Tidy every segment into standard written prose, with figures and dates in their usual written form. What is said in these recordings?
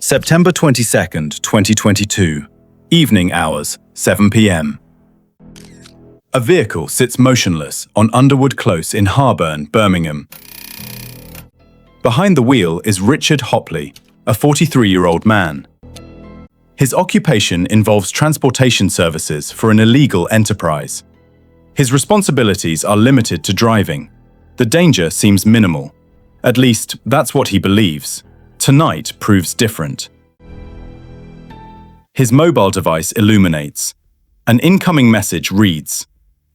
September 22nd, 2022. Evening hours, 7 p.m. A vehicle sits motionless on Underwood Close in Harburn, Birmingham. Behind the wheel is Richard Hopley, a 43-year-old man. His occupation involves transportation services for an illegal enterprise. His responsibilities are limited to driving. The danger seems minimal. At least, that's what he believes. Tonight proves different. His mobile device illuminates. An incoming message reads,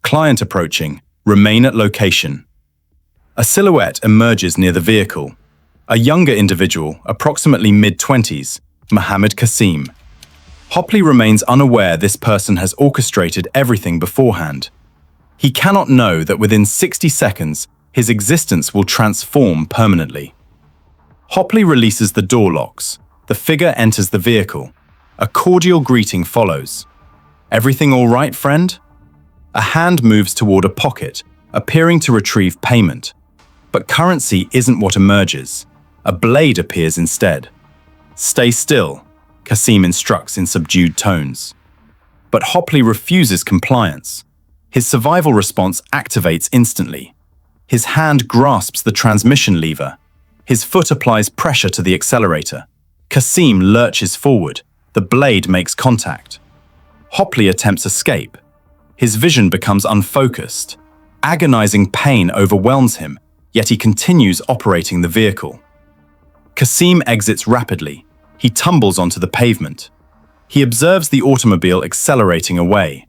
"Client approaching, remain at location." A silhouette emerges near the vehicle. A younger individual, approximately mid-20s, Mohammed Qasim. Hopley remains unaware this person has orchestrated everything beforehand. He cannot know that within 60 seconds, his existence will transform permanently. Hopley releases the door locks. The figure enters the vehicle. A cordial greeting follows. "Everything all right, friend?" A hand moves toward a pocket, appearing to retrieve payment. But currency isn't what emerges. A blade appears instead. "Stay still," Qasim instructs in subdued tones. But Hopley refuses compliance. His survival response activates instantly. His hand grasps the transmission lever. His foot applies pressure to the accelerator. Qasim lurches forward. The blade makes contact. Hopley attempts escape. His vision becomes unfocused. Agonizing pain overwhelms him, yet he continues operating the vehicle. Qasim exits rapidly. He tumbles onto the pavement. He observes the automobile accelerating away.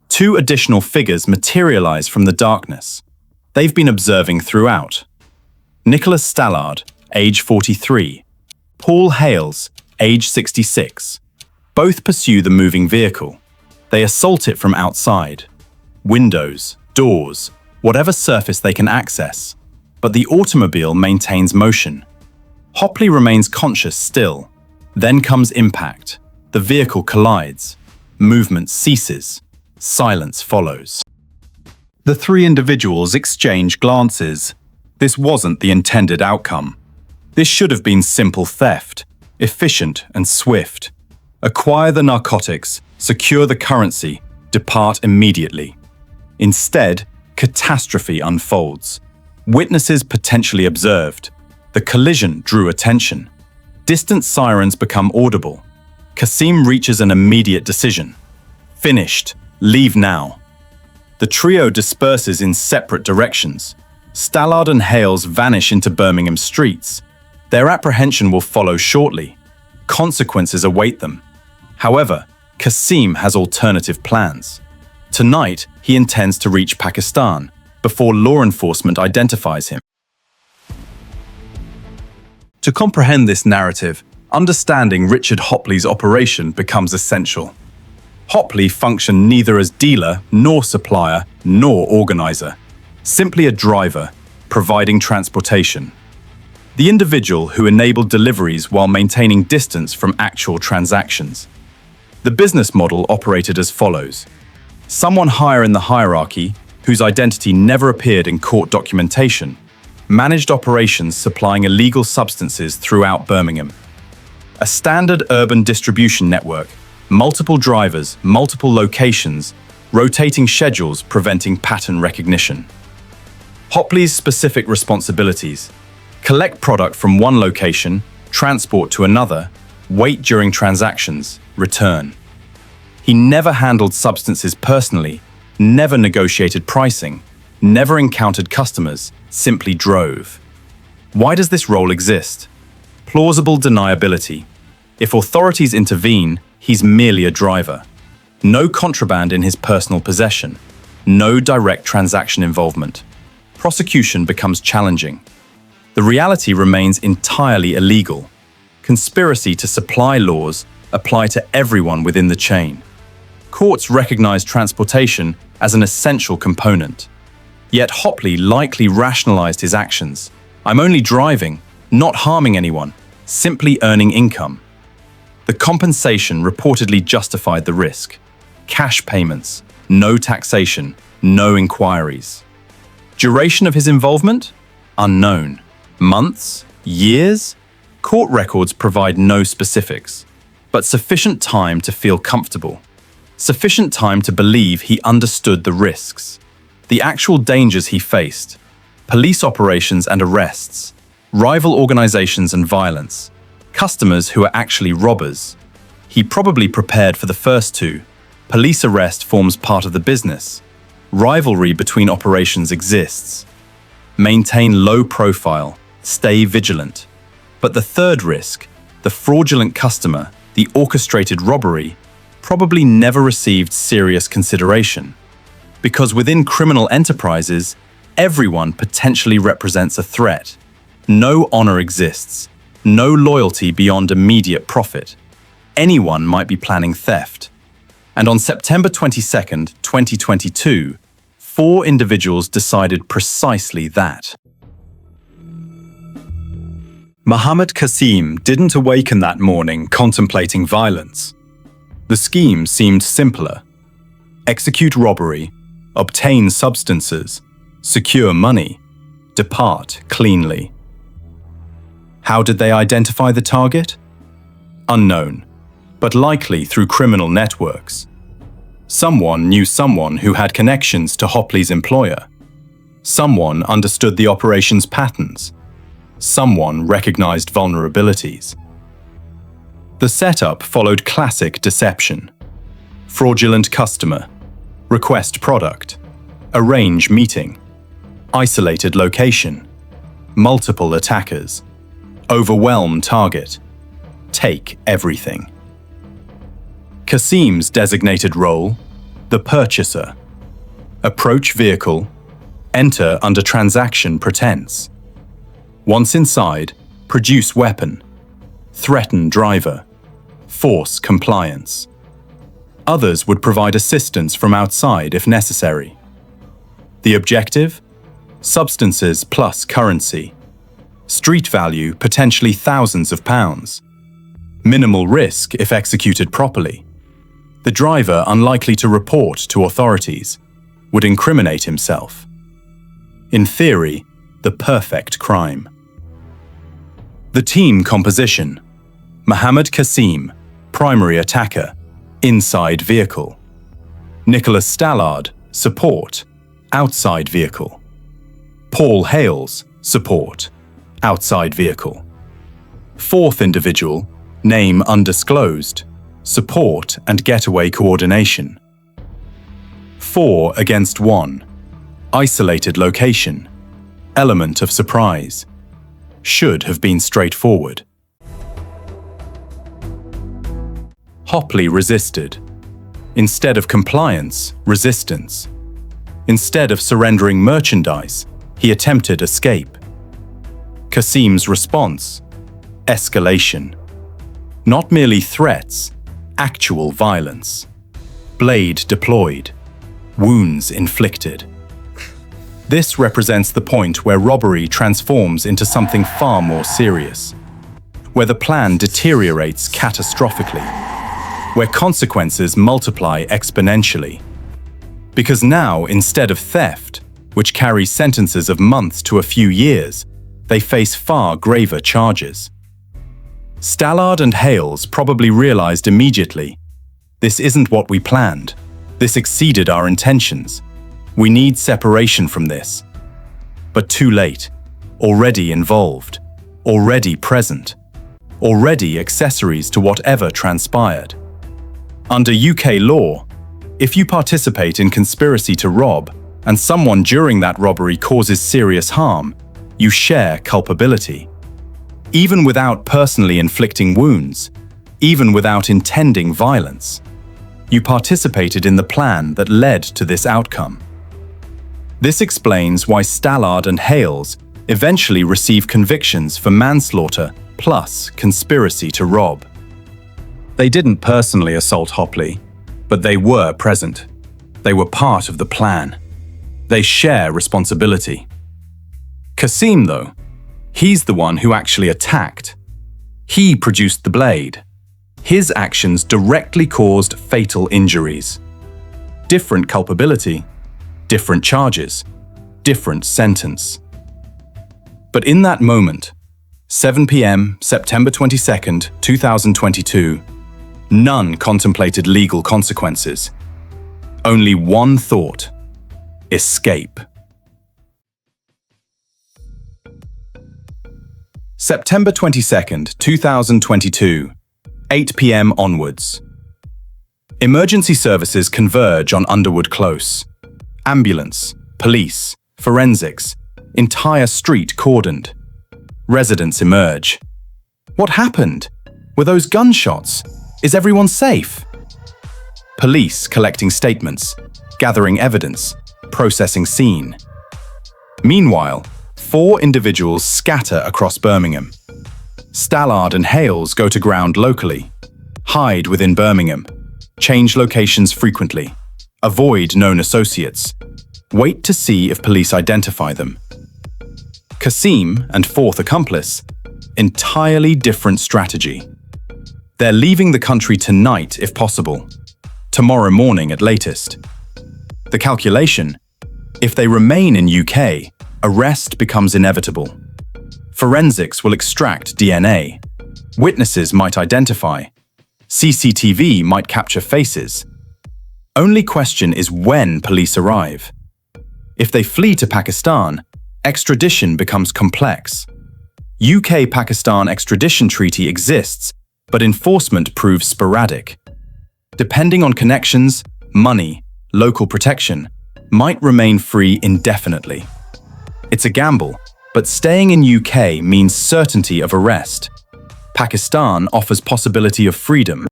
Two additional figures materialize from the darkness. They've been observing throughout. Nicholas Stallard, age 43. Paul Hales, age 66. Both pursue the moving vehicle. They assault it from outside. Windows, doors, whatever surface they can access. But the automobile maintains motion. Hopley remains conscious still. Then comes impact. The vehicle collides. Movement ceases. Silence follows. The three individuals exchange glances. This wasn't the intended outcome. This should have been simple theft, efficient and swift. Acquire the narcotics, secure the currency, depart immediately. Instead, catastrophe unfolds. Witnesses potentially observed. The collision drew attention. Distant sirens become audible. Qasim reaches an immediate decision. Finished. Leave now. The trio disperses in separate directions. Stallard and Hales vanish into Birmingham streets. Their apprehension will follow shortly. Consequences await them. However, Qasim has alternative plans. Tonight, he intends to reach Pakistan before law enforcement identifies him. To comprehend this narrative, understanding Richard Hopley's operation becomes essential. Hopley functioned neither as dealer, nor supplier, nor organizer. Simply a driver, providing transportation. The individual who enabled deliveries while maintaining distance from actual transactions. The business model operated as follows. Someone higher in the hierarchy, whose identity never appeared in court documentation, managed operations supplying illegal substances throughout Birmingham. A standard urban distribution network, multiple drivers, multiple locations, rotating schedules preventing pattern recognition. Hopley's specific responsibilities: collect product from one location, transport to another, wait during transactions, return. He never handled substances personally, never negotiated pricing, never encountered customers, simply drove. Why does this role exist? Plausible deniability. If authorities intervene, he's merely a driver. No contraband in his personal possession. No direct transaction involvement. Prosecution becomes challenging. The reality remains entirely illegal. Conspiracy to supply laws apply to everyone within the chain. Courts recognize transportation as an essential component. Yet Hopley likely rationalized his actions. "I'm only driving, not harming anyone, simply earning income." The compensation reportedly justified the risk. Cash payments, no taxation, no inquiries. Duration of his involvement? Unknown. Months? Years? Court records provide no specifics, but sufficient time to feel comfortable. Sufficient time to believe he understood the risks, the actual dangers he faced, police operations and arrests, rival organizations and violence, customers who are actually robbers. He probably prepared for the first two. Police arrest forms part of the business. Rivalry between operations exists. Maintain low profile, stay vigilant. But the third risk, the fraudulent customer, the orchestrated robbery, probably never received serious consideration. Because within criminal enterprises, everyone potentially represents a threat. No honor exists, no loyalty beyond immediate profit. Anyone might be planning theft. And on September 22nd, 2022, 4 individuals decided precisely that. Mohammed Qasim didn't awaken that morning contemplating violence. The scheme seemed simpler. Execute robbery, obtain substances, secure money, depart cleanly. How did they identify the target? Unknown, but likely through criminal networks. Someone knew someone who had connections to Hopley's employer. Someone understood the operation's patterns. Someone recognized vulnerabilities. The setup followed classic deception. Fraudulent customer, request product, arrange meeting, isolated location, multiple attackers, overwhelm target, take everything. Qasim's designated role, the purchaser. Approach vehicle, enter under transaction pretense. Once inside, produce weapon, threaten driver, force compliance. Others would provide assistance from outside if necessary. The objective? Substances plus currency. Street value potentially thousands of pounds. Minimal risk if executed properly. The driver unlikely to report to authorities, would incriminate himself. In theory, the perfect crime. The team composition: Mohammed Qasim, primary attacker, inside vehicle. Nicholas Stallard, support, outside vehicle. Paul Hales, support, outside vehicle. Fourth individual, name undisclosed, support and getaway coordination. 4 against 1, isolated location, element of surprise. Should have been straightforward. Hopley resisted. Instead of compliance, resistance. Instead of surrendering merchandise, he attempted escape. Qasim's response: escalation. Not merely threats, actual violence. Blade deployed. Wounds inflicted. This represents the point where robbery transforms into something far more serious, where the plan deteriorates catastrophically, where consequences multiply exponentially. Because now, instead of theft, which carries sentences of months to a few years, they face far graver charges. Stallard and Hales probably realized immediately, this isn't what we planned. This exceeded our intentions. We need separation from this. But too late. Already involved. Already present. Already accessories to whatever transpired. Under UK law, if you participate in conspiracy to rob, and someone during that robbery causes serious harm, you share culpability. Even without personally inflicting wounds, even without intending violence, you participated in the plan that led to this outcome. This explains why Stallard and Hales eventually receive convictions for manslaughter plus conspiracy to rob. They didn't personally assault Hopley, but they were present. They were part of the plan. They share responsibility. Qasim, though, he's the one who actually attacked. He produced the blade. His actions directly caused fatal injuries. Different culpability, different charges, different sentence. But in that moment, 7 p.m., September 22nd, 2022. None contemplated legal consequences. Only one thought: escape. September 22nd, 2022, 8 p.m. onwards. Emergency services converge on Underwood Close. Ambulance, police, forensics, entire street cordoned. Residents emerge. What happened? Were those gunshots? Is everyone safe? Police collecting statements, gathering evidence, processing scene. Meanwhile, 4 individuals scatter across Birmingham. Stallard and Hales go to ground locally, hide within Birmingham, change locations frequently, avoid known associates, wait to see if police identify them. Kasim and 4th accomplice, entirely different strategy. They're leaving the country tonight if possible, tomorrow morning at latest. The calculation: if they remain in UK, arrest becomes inevitable. Forensics will extract DNA. Witnesses might identify. CCTV might capture faces. Only question is when police arrive. If they flee to Pakistan, extradition becomes complex. UK-Pakistan extradition treaty exists, but enforcement proves sporadic. Depending on connections, money, local protection, might remain free indefinitely. It's a gamble, but staying in UK means certainty of arrest. Pakistan offers possibility of freedom.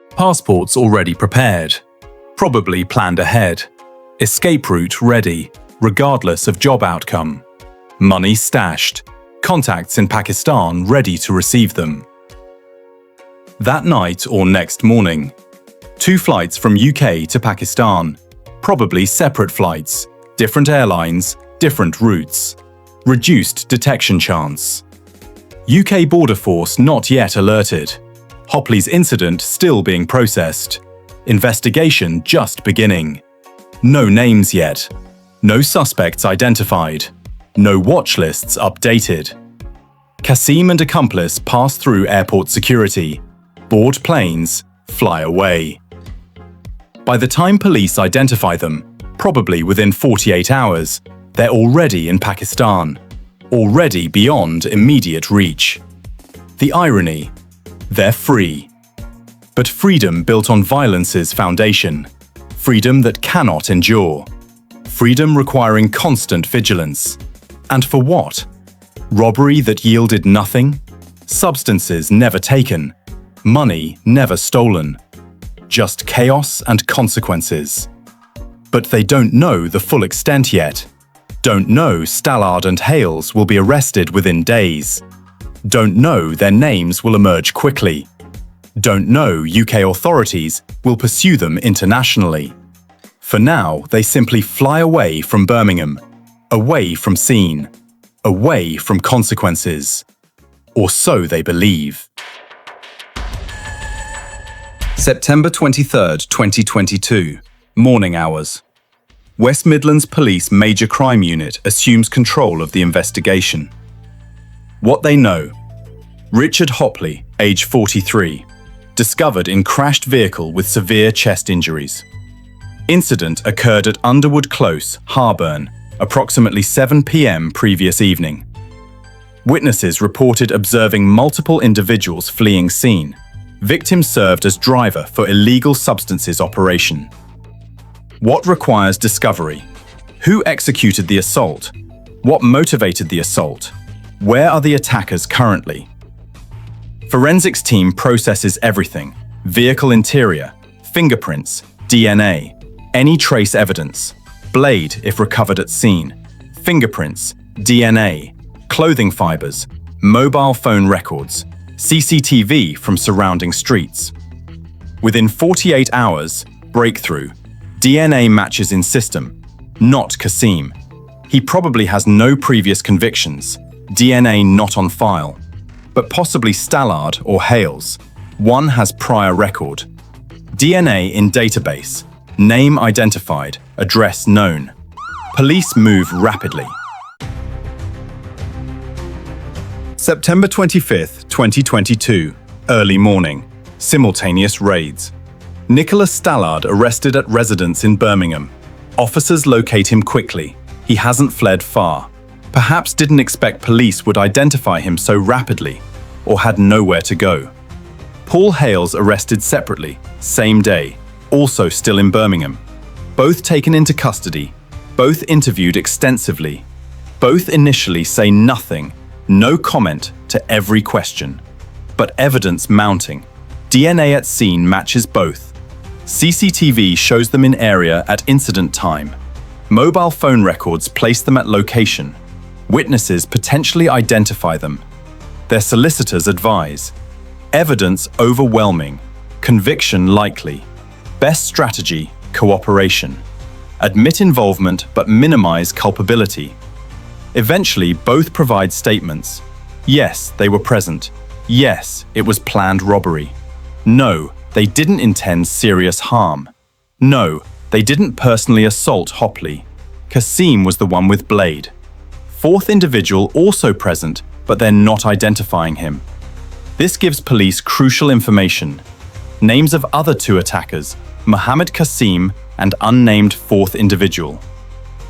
Passports already prepared. Probably planned ahead. Escape route ready, regardless of job outcome. Money stashed. Contacts in Pakistan ready to receive them. That night or next morning, 2 flights from UK to Pakistan. Probably separate flights, different airlines, different routes. Reduced detection chance. UK border force not yet alerted. Hopley's incident still being processed. Investigation just beginning. No names yet. No suspects identified. No watch lists updated. Kasim and accomplice pass through airport security, board planes, fly away. By the time police identify them, probably within 48 hours, they're already in Pakistan, already beyond immediate reach. The irony: they're free. But freedom built on violence's foundation. Freedom that cannot endure. Freedom requiring constant vigilance. And for what? Robbery that yielded nothing? Substances never taken? Money never stolen? Just chaos and consequences. But they don't know the full extent yet. Don't know Stallard and Hales will be arrested within days. Don't know their names will emerge quickly. Don't know UK authorities will pursue them internationally. For now, they simply fly away from Birmingham, away from scene, away from consequences. Or so they believe. September 23rd, 2022, morning hours. West Midlands Police Major Crime Unit assumes control of the investigation. What they know: Richard Hopley, age 43, discovered in crashed vehicle with severe chest injuries. Incident occurred at Underwood Close, Harburn, approximately 7 p.m. previous evening. Witnesses reported observing multiple individuals fleeing scene. Victim served as driver for illegal substances operation. What requires discovery? Who executed the assault? What motivated the assault? Where are the attackers currently? Forensics team processes everything: vehicle interior, fingerprints, DNA, any trace evidence, blade if recovered at scene, fingerprints, DNA, clothing fibers, mobile phone records, CCTV from surrounding streets. Within 48 hours, breakthrough, DNA matches in system, not Kasim. He probably has no previous convictions, DNA not on file, but possibly Stallard or Hales. One has prior record. DNA in database, name identified, address known. Police move rapidly. September 25th, 2022. Early morning. Simultaneous raids. Nicholas Stallard arrested at residence in Birmingham. Officers locate him quickly. He hasn't fled far. Perhaps didn't expect police would identify him so rapidly, or had nowhere to go. Paul Hales arrested separately, same day, also still in Birmingham. Both taken into custody, both interviewed extensively. Both initially say nothing, no comment to every question. But evidence mounting. DNA at scene matches both. CCTV shows them in area at incident time. Mobile phone records place them at location. Witnesses potentially identify them. Their solicitors advise. Evidence overwhelming. Conviction likely. Best strategy, cooperation. Admit involvement but minimize culpability. Eventually, both provide statements. Yes, they were present. Yes, it was planned robbery. No, they didn't intend serious harm. No, they didn't personally assault Hopley. Kasim was the one with blade. Fourth individual also present, but they're not identifying him. This gives police crucial information. Names of other two attackers, Mohammed Kasim and unnamed fourth individual.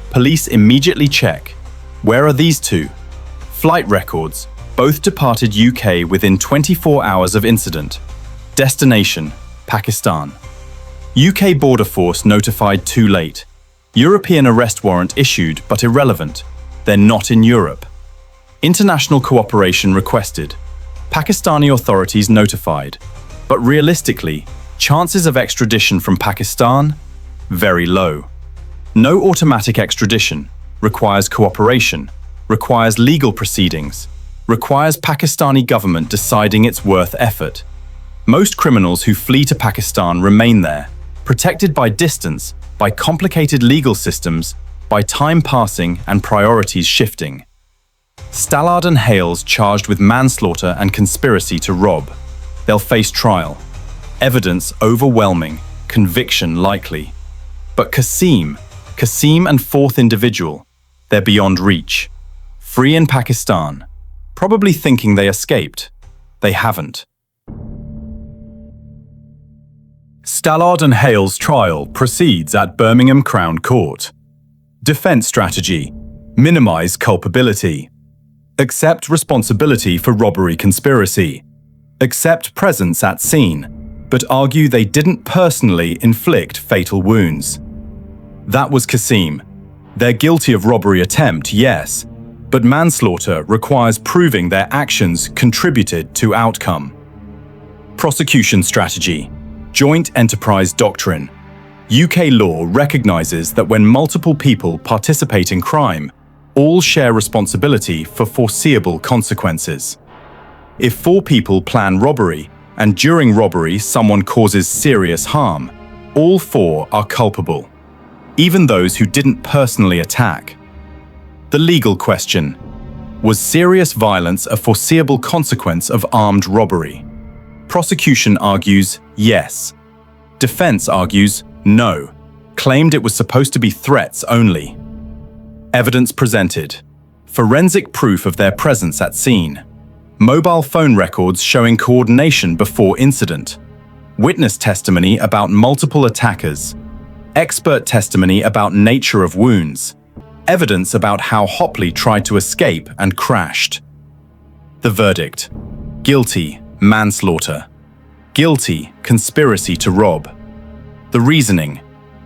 Police immediately check. Where are these two? Flight records. Both departed UK within 24 hours of incident. Destination, Pakistan. UK border force notified too late. European arrest warrant issued but irrelevant. They're not in Europe. International cooperation requested. Pakistani authorities notified. But realistically, chances of extradition from Pakistan? Very low. No automatic extradition. Requires cooperation. Requires legal proceedings. Requires Pakistani government deciding it's worth effort. Most criminals who flee to Pakistan remain there, protected by distance, by complicated legal systems, by time passing and priorities shifting. Stallard and Hales charged with manslaughter and conspiracy to rob. They'll face trial. Evidence overwhelming, conviction likely. But Kasim and fourth individual, they're beyond reach. Free in Pakistan. Probably thinking they escaped. They haven't. Stallard and Hales' trial proceeds at Birmingham Crown Court. Defense strategy: minimize culpability. Accept responsibility for robbery conspiracy. Accept presence at scene, but argue they didn't personally inflict fatal wounds. That was Kasim. They're guilty of robbery attempt, yes, but manslaughter requires proving their actions contributed to outcome. Prosecution strategy: joint enterprise doctrine. UK law recognizes that when multiple people participate in crime, all share responsibility for foreseeable consequences. If 4 people plan robbery, and during robbery someone causes serious harm, all 4 are culpable, even those who didn't personally attack. The legal question: was serious violence a foreseeable consequence of armed robbery? Prosecution argues yes. Defense argues no, claimed it was supposed to be threats only. Evidence presented: forensic proof of their presence at scene. Mobile phone records showing coordination before incident. Witness testimony about multiple attackers. Expert testimony about nature of wounds. Evidence about how Hopley tried to escape and crashed. The verdict: guilty, manslaughter. Guilty, conspiracy to rob. The reasoning: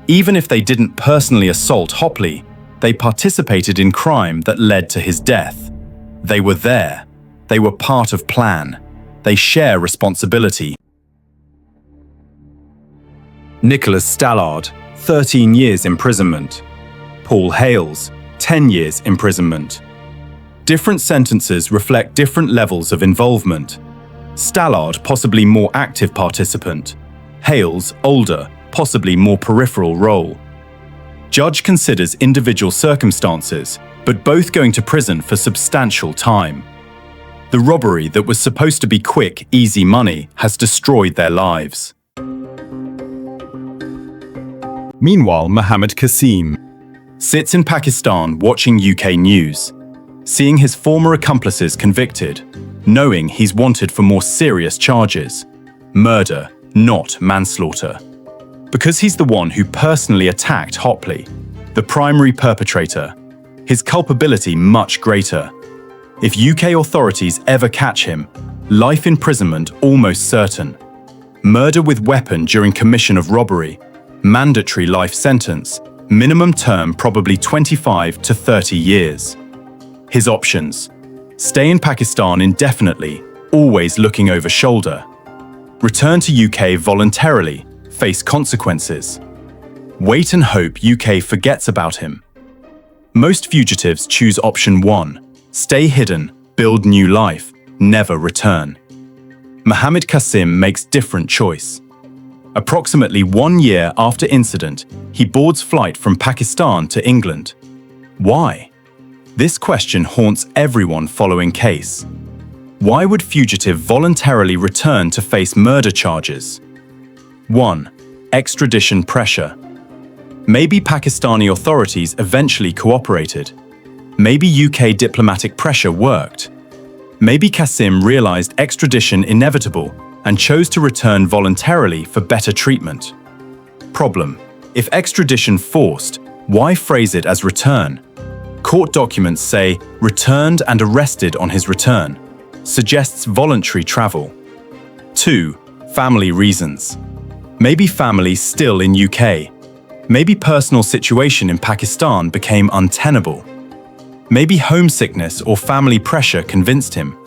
even if they didn't personally assault Hopley, they participated in crime that led to his death. They were there. They were part of plan. They share responsibility. Nicholas Stallard, 13 years imprisonment. Paul Hales, 10 years imprisonment. Different sentences reflect different levels of involvement. Stallard, possibly more active participant. Hales, older, possibly more peripheral role. Judge considers individual circumstances, but both going to prison for substantial time. The robbery that was supposed to be quick, easy money has destroyed their lives. Meanwhile, Mohammed Kasim sits in Pakistan watching UK news. seeing his former accomplices convicted, knowing he's wanted for more serious charges. Murder, not manslaughter. Because he's the one who personally attacked Hopley, the primary perpetrator, his culpability much greater. If UK authorities ever catch him, life imprisonment almost certain. Murder with weapon during commission of robbery, mandatory life sentence, minimum term probably 25 to 30 years. His options: stay in Pakistan indefinitely, always looking over shoulder. Return to UK voluntarily, face consequences. Wait and hope UK forgets about him. Most fugitives choose option 1, stay hidden, build new life, never return. Mohammed Qasim makes different choice. Approximately 1 year after incident, he boards flight from Pakistan to England. Why? This question haunts everyone following case. Why would fugitive voluntarily return to face murder charges? 1. Extradition pressure. Maybe Pakistani authorities eventually cooperated. Maybe UK diplomatic pressure worked. Maybe Qasim realized extradition inevitable and chose to return voluntarily for better treatment. Problem: if extradition forced, why phrase it as return? Court documents say returned and arrested on his return. Suggests voluntary travel. 2. Family reasons. Maybe family still in UK. Maybe personal situation in Pakistan became untenable. Maybe homesickness or family pressure convinced him.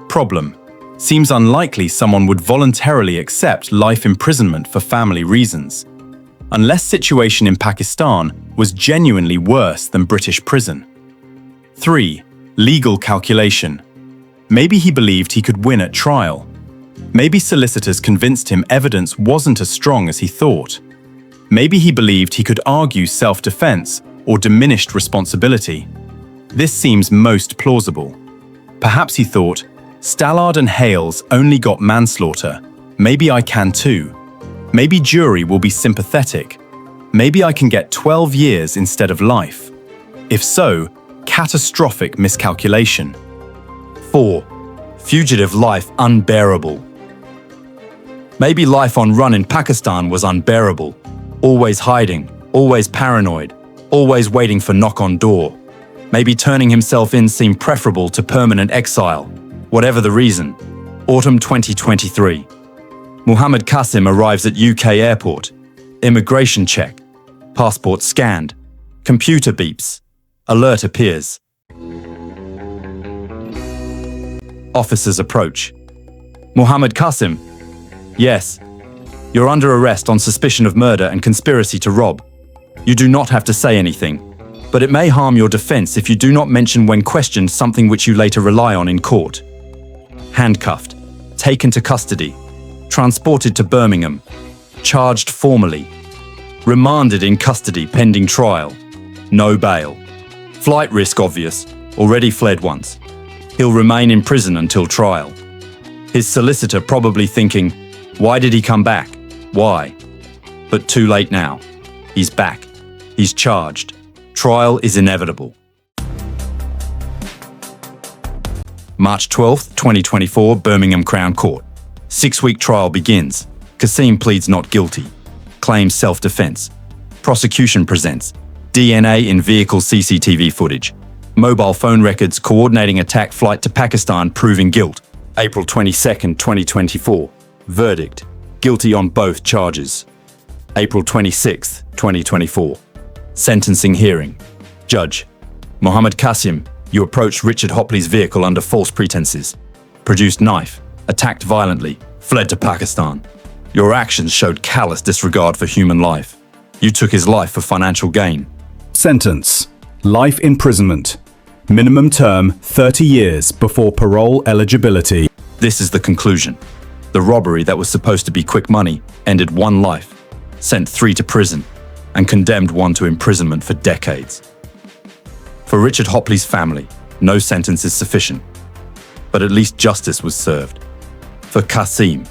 Problem: seems unlikely someone would voluntarily accept life imprisonment for family reasons, unless situation in Pakistan was genuinely worse than British prison. 3. Legal calculation. Maybe he believed he could win at trial. Maybe solicitors convinced him evidence wasn't as strong as he thought. Maybe he believed he could argue self-defense or diminished responsibility. This seems most plausible. Perhaps he thought, Stallard and Hales only got manslaughter. Maybe I can too. Maybe jury will be sympathetic. Maybe I can get 12 years instead of life. If so, catastrophic miscalculation. 4. Fugitive life unbearable. Maybe life on run in Pakistan was unbearable. Always hiding, always paranoid, always waiting for knock on door. Maybe turning himself in seemed preferable to permanent exile. Whatever the reason. Autumn 2023. Mohammed Qasim arrives at UK airport. Immigration check. Passport scanned. Computer beeps. Alert appears. Officers approach. Mohammed Qasim. Yes. You're under arrest on suspicion of murder and conspiracy to rob. You do not have to say anything, but it may harm your defense if you do not mention when questioned something which you later rely on in court. Handcuffed. Taken to custody. Transported to Birmingham. Charged formally. Remanded in custody pending trial. No bail. Flight risk obvious. Already fled once. He'll remain in prison until trial. His solicitor probably thinking, why did he come back? Why? But too late now. He's back. He's charged. Trial is inevitable. March 12, 2024, Birmingham Crown Court. 6-week trial begins. Qasim pleads not guilty. Claims self-defense. Prosecution presents DNA in vehicle CCTV footage. Mobile phone records coordinating attack flight to Pakistan proving guilt. April 22, 2024. Verdict. Guilty on both charges. April 26, 2024. Sentencing hearing. Judge. Mohammed Qasim, you approached Richard Hopley's vehicle under false pretenses. Produced knife. Attacked violently. Fled to Pakistan. Your actions showed callous disregard for human life. You took his life for financial gain. Sentence: life imprisonment. Minimum term 30 years before parole eligibility. This is the conclusion. The robbery that was supposed to be quick money ended 1 life, sent 3 to prison, and condemned 1 to imprisonment for decades. For Richard Hopley's family, no sentence is sufficient, but at least justice was served. For Qasim,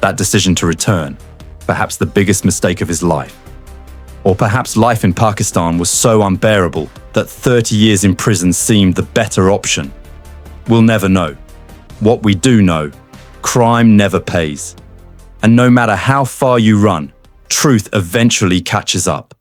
that decision to return, perhaps the biggest mistake of his life. Or perhaps life in Pakistan was so unbearable that 30 years in prison seemed the better option? We'll never know. What we do know, crime never pays. And no matter how far you run, truth eventually catches up.